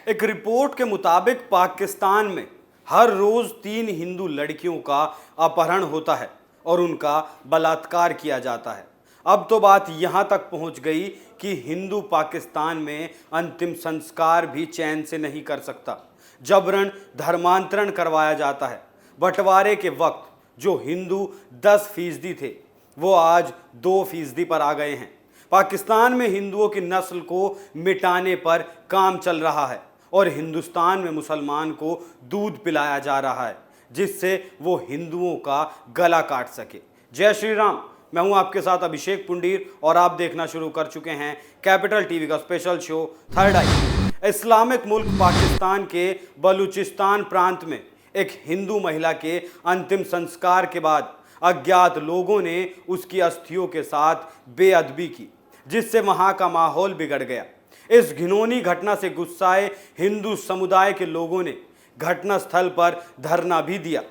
एक रिपोर्ट के मुताबिक पाकिस्तान में हर रोज 3 हिंदू लड़कियों का अपहरण होता है और उनका बलात्कार किया जाता है। अब तो बात यहां तक पहुंच गई कि हिंदू पाकिस्तान में अंतिम संस्कार भी चैन से नहीं कर सकता। जबरन धर्मांतरण करवाया जाता है। बंटवारे के वक्त जो हिंदू 10% थे वो आज 2% पर आ गए हैं। पाकिस्तान में हिंदुओं की नस्ल को मिटाने पर काम चल रहा है और हिंदुस्तान में मुसलमान को दूध पिलाया जा रहा है जिससे वो हिंदुओं का गला काट सके। जय श्री राम। मैं हूं आपके साथ अभिषेक पुंडीर और आप देखना शुरू कर चुके हैं कैपिटल टीवी का स्पेशल शो थर्ड आई। इस्लामिक मुल्क पाकिस्तान के बलूचिस्तान प्रांत में एक हिंदू महिला के अंतिम संस्कार के बाद अज्ञात लोगों ने उसकी अस्थियों के साथ बेअदबी की जिससे वहां का माहौल बिगड़ गया। इस घिनौनी घटना से गुस्साए हिंदू समुदाय के लोगों ने घटनास्थल पर धरना भी दिया।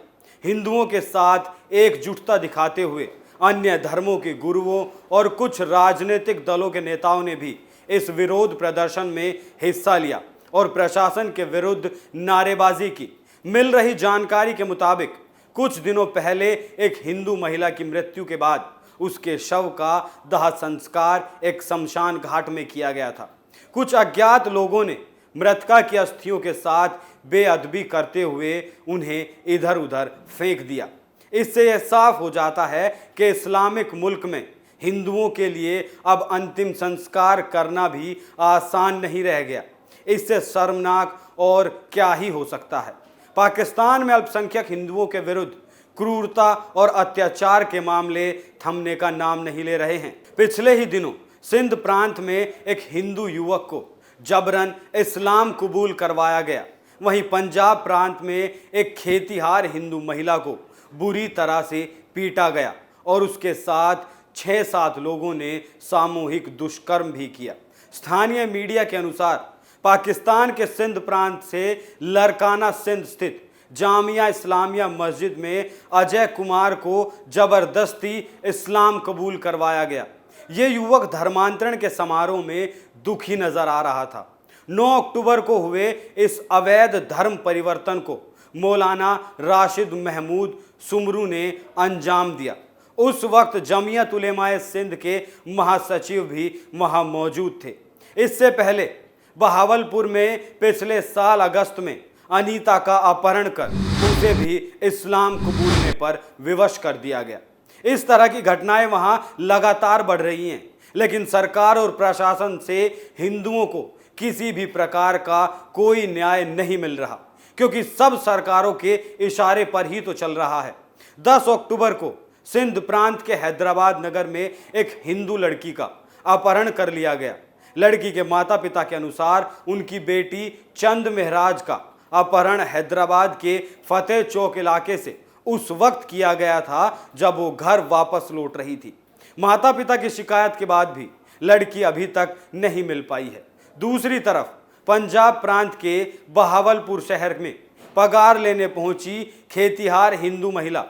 हिंदुओं के साथ एकजुटता दिखाते हुए अन्य धर्मों के गुरुओं और कुछ राजनीतिक दलों के नेताओं ने भी इस विरोध प्रदर्शन में हिस्सा लिया और प्रशासन के विरुद्ध नारेबाजी की। मिल रही जानकारी के मुताबिक कुछ दिनों पहले एक हिंदू महिला की मृत्यु के बाद उसके शव का दाह संस्कार एक शमशान घाट में किया गया था। कुछ अज्ञात लोगों ने मृतका की अस्थियों के साथ बेअदबी करते हुए उन्हें इधर उधर फेंक दिया। इससे यह साफ हो जाता है कि इस्लामिक मुल्क में हिंदुओं के लिए अब अंतिम संस्कार करना भी आसान नहीं रह गया। इससे शर्मनाक और क्या ही हो सकता है। पाकिस्तान में अल्पसंख्यक हिंदुओं के विरुद्ध क्रूरता और अत्याचार के मामले थमने का नाम नहीं ले रहे हैं। पिछले ही दिनों सिंध प्रांत में एक हिंदू युवक को जबरन इस्लाम कबूल करवाया गया। वहीं पंजाब प्रांत में एक खेतिहार हिंदू महिला को बुरी तरह से पीटा गया और उसके साथ 6-7 लोगों ने सामूहिक दुष्कर्म भी किया। स्थानीय मीडिया के अनुसार पाकिस्तान के सिंध प्रांत से लरकाना सिंध स्थित जामिया इस्लामिया मस्जिद में अजय कुमार को जबरदस्ती इस्लाम कबूल करवाया गया। ये युवक धर्मांतरण के समारोह में दुखी नजर आ रहा था। 9 अक्टूबर को हुए इस अवैध धर्म परिवर्तन को मौलाना राशिद महमूद सुमरू ने अंजाम दिया। उस वक्त जमीयत उलेमाए सिंध के महासचिव भी वहां मौजूद थे। इससे पहले बहावलपुर में पिछले साल अगस्त में अनीता का अपहरण कर उसे भी इस्लाम कबूलने पर विवश कर दिया गया। इस तरह की घटनाएं वहां लगातार बढ़ रही हैं, लेकिन सरकार और प्रशासन से हिंदुओं को किसी भी प्रकार का कोई न्याय नहीं मिल रहा क्योंकि सब सरकारों के इशारे पर ही तो चल रहा है। 10 अक्टूबर को सिंध प्रांत के हैदराबाद नगर में एक हिंदू लड़की का अपहरण कर लिया गया। लड़की के माता पिता के अनुसार उनकी बेटी चंद महराज का अपहरण हैदराबाद के फतेह चौक इलाके से उस वक्त किया गया था जब वो घर वापस लौट रही थी। माता पिता की शिकायत के बाद भी लड़की अभी तक नहीं मिल पाई है। दूसरी तरफ पंजाब प्रांत के बहावलपुर शहर में पगार लेने पहुंची खेतिहार हिंदू महिला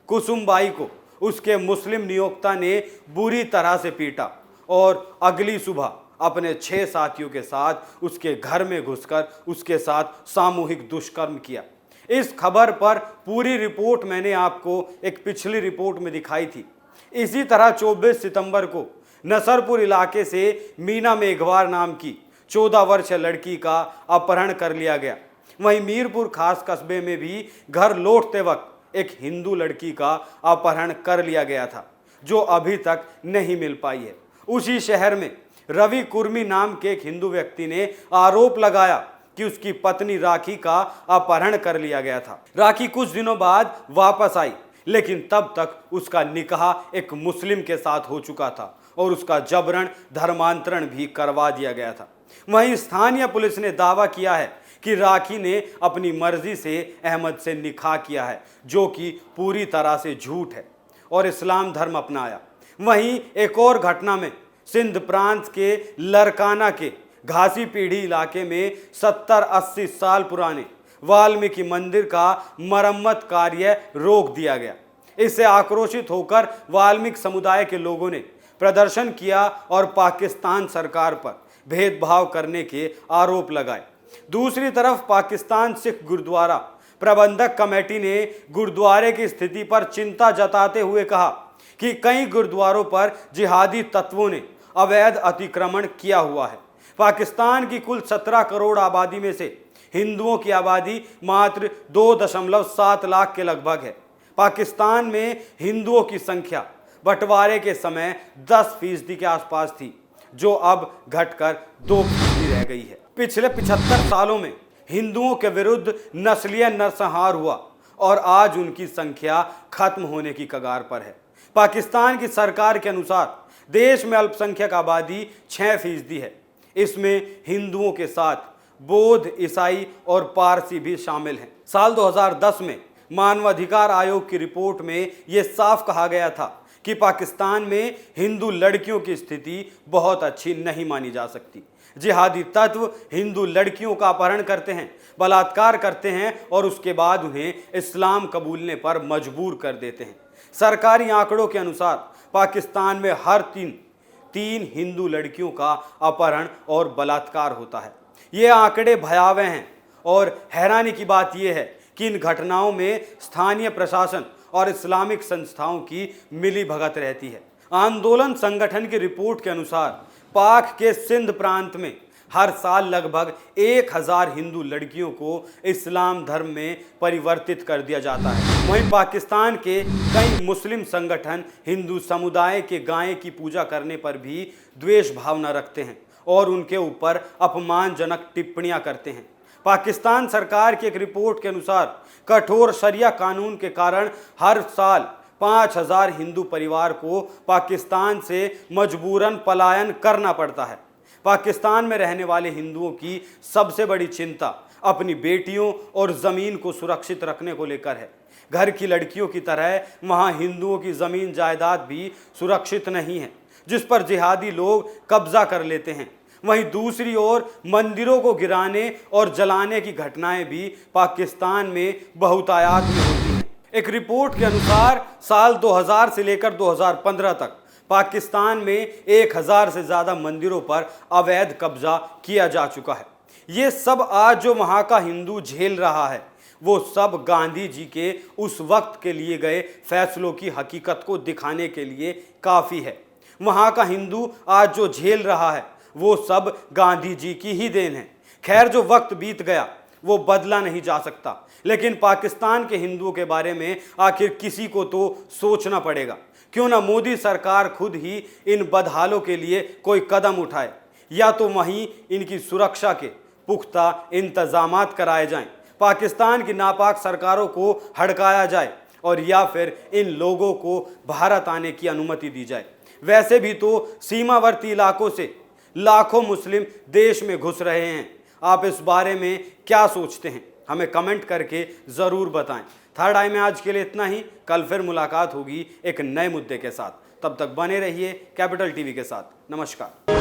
कुसुमबाई को उसके मुस्लिम नियोक्ता ने बुरी तरह से पीटा और अगली सुबह अपने 6 साथियों के साथ उसके घर में घुसकर उसके साथ सामूहिक दुष्कर्म किया। इस खबर पर पूरी रिपोर्ट मैंने आपको एक पिछली रिपोर्ट में दिखाई थी। इसी तरह 24 सितंबर को नसरपुर इलाके से मीना मेघवार नाम की 14 वर्षीय लड़की का अपहरण कर लिया गया। वहीं मीरपुर खास कस्बे में भी घर लौटते वक्त एक हिंदू लड़की का अपहरण कर लिया गया था जो अभी तक नहीं मिल पाई है। उसी शहर में रवि कुर्मी नाम के एक हिंदू व्यक्ति ने आरोप लगाया कि उसकी पत्नी राखी का अपहरण कर लिया गया था। राखी कुछ दिनों बाद वापस आई, लेकिन तब तक उसका निकाह एक मुस्लिम के साथ हो चुका था और उसका जबरन धर्मांतरण भी करवा दिया गया था। वहीं स्थानीय पुलिस ने दावा किया है कि राखी ने अपनी मर्जी से अहमद से निकाह किया है जो कि पूरी तरह से झूठ है और इस्लाम धर्म अपनाया। वहीं एक और घटना में सिंध प्रांत के लरकाना के घासी पीढ़ी इलाके में 70-80 साल पुराने वाल्मीकि मंदिर का मरम्मत कार्य रोक दिया गया। इससे आक्रोशित होकर वाल्मीकि समुदाय के लोगों ने प्रदर्शन किया और पाकिस्तान सरकार पर भेदभाव करने के आरोप लगाए। दूसरी तरफ पाकिस्तान सिख गुरुद्वारा प्रबंधक कमेटी ने गुरुद्वारे की स्थिति पर चिंता जताते हुए कहा कि कई गुरुद्वारों पर जिहादी तत्वों ने अवैध अतिक्रमण किया हुआ है। पाकिस्तान की कुल 17 करोड़ आबादी में से हिंदुओं की आबादी मात्र 2.7 लाख के लगभग है। पाकिस्तान में हिंदुओं की संख्या बंटवारे के समय 10% के आसपास थी, जो अब घटकर 2% रह गई है। पिछले 75 सालों में हिंदुओं के विरुद्ध नस्लीय नरसंहार हुआ और आज उनकी संख्या खत्म होने की कगार पर है। पाकिस्तान की सरकार के अनुसार देश में अल्पसंख्यक आबादी 6% है। इसमें हिंदुओं के साथ बौद्ध, ईसाई और पारसी भी शामिल हैं। साल 2010 में मानवाधिकार आयोग की रिपोर्ट में यह साफ कहा गया था कि पाकिस्तान में हिंदू लड़कियों की स्थिति बहुत अच्छी नहीं मानी जा सकती। जिहादी तत्व हिंदू लड़कियों का अपहरण करते हैं, बलात्कार करते हैं और उसके बाद उन्हें इस्लाम कबूलने पर मजबूर कर देते हैं। सरकारी आंकड़ों के अनुसार पाकिस्तान में हर तीन हिंदू लड़कियों का अपहरण और बलात्कार होता है। ये आंकड़े भयावह हैं और हैरानी की बात यह है कि इन घटनाओं में स्थानीय प्रशासन और इस्लामिक संस्थाओं की मिलीभगत रहती है। आंदोलन संगठन की रिपोर्ट के अनुसार पाक के सिंध प्रांत में हर साल लगभग 1000 हिंदू लड़कियों को इस्लाम धर्म में परिवर्तित कर दिया जाता है। वहीं पाकिस्तान के कई मुस्लिम संगठन हिंदू समुदाय के गाय की पूजा करने पर भी द्वेष भावना रखते हैं और उनके ऊपर अपमानजनक टिप्पणियां करते हैं। पाकिस्तान सरकार की एक रिपोर्ट के अनुसार कठोर शरिया कानून के कारण हर साल 5000 हिंदू परिवार को पाकिस्तान से मजबूरन पलायन करना पड़ता है। पाकिस्तान में रहने वाले हिंदुओं की सबसे बड़ी चिंता अपनी बेटियों और ज़मीन को सुरक्षित रखने को लेकर है। घर की लड़कियों की तरह वहाँ हिंदुओं की ज़मीन जायदाद भी सुरक्षित नहीं है, जिस पर जिहादी लोग कब्जा कर लेते हैं। वहीं दूसरी ओर मंदिरों को गिराने और जलाने की घटनाएं भी पाकिस्तान में बहुतायत में होती हैं। एक रिपोर्ट के अनुसार साल 2000 से लेकर 2015 तक पाकिस्तान में 1000 से ज़्यादा मंदिरों पर अवैध कब्जा किया जा चुका है। ये सब आज जो वहाँ का हिंदू झेल रहा है, वो सब गांधी जी के उस वक्त के लिए गए फैसलों की हकीकत को दिखाने के लिए काफ़ी है। वहाँ का हिंदू आज जो झेल रहा है वो सब गांधी जी की ही देन है। खैर, जो वक्त बीत गया वो बदला नहीं जा सकता, लेकिन पाकिस्तान के हिंदुओं के बारे में आखिर किसी को तो सोचना पड़ेगा। क्यों ना मोदी सरकार खुद ही इन बदहालों के लिए कोई कदम उठाए, या तो वहीं इनकी सुरक्षा के पुख्ता इंतजामात कराए जाएं, पाकिस्तान की नापाक सरकारों को हड़काया जाए और या फिर इन लोगों को भारत आने की अनुमति दी जाए। वैसे भी तो सीमावर्ती इलाकों से लाखों मुस्लिम देश में घुस रहे हैं। आप इस बारे में क्या सोचते हैं? हमें कमेंट करके ज़रूर बताएं। थर्ड आई में आज के लिए इतना ही। कल फिर मुलाकात होगी एक नए मुद्दे के साथ। तब तक बने रहिए कैपिटल टीवी के साथ। नमस्कार।